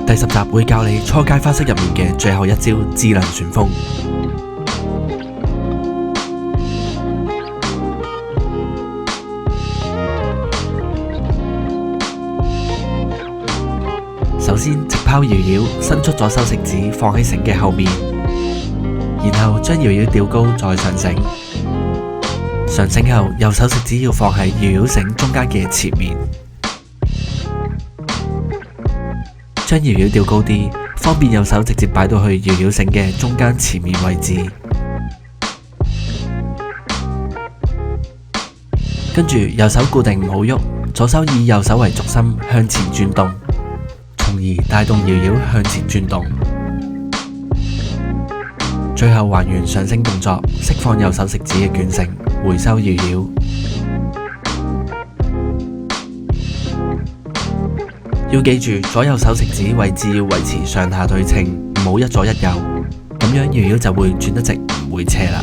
第10集會教你初階花式入面嘅最後一招智能旋風。首先直拋搖搖，伸出左手食指放喺繩嘅後面，然後將搖搖吊高再上繩。上繩後，右手食指要放喺搖搖繩中間嘅前面，將搖搖吊高啲，方便右手直接擺到去搖搖繩嘅中間前面位置。跟住右手固定唔好喐，左手以右手為軸心向前轉動，從而帶動搖搖向前轉動。最後還原上繩動作，釋放右手食指嘅捲繩，回收搖搖。要記住左右手食指位置要維持上下對稱，唔好一左一右，咁樣搖搖就會轉得直，唔會斜啦。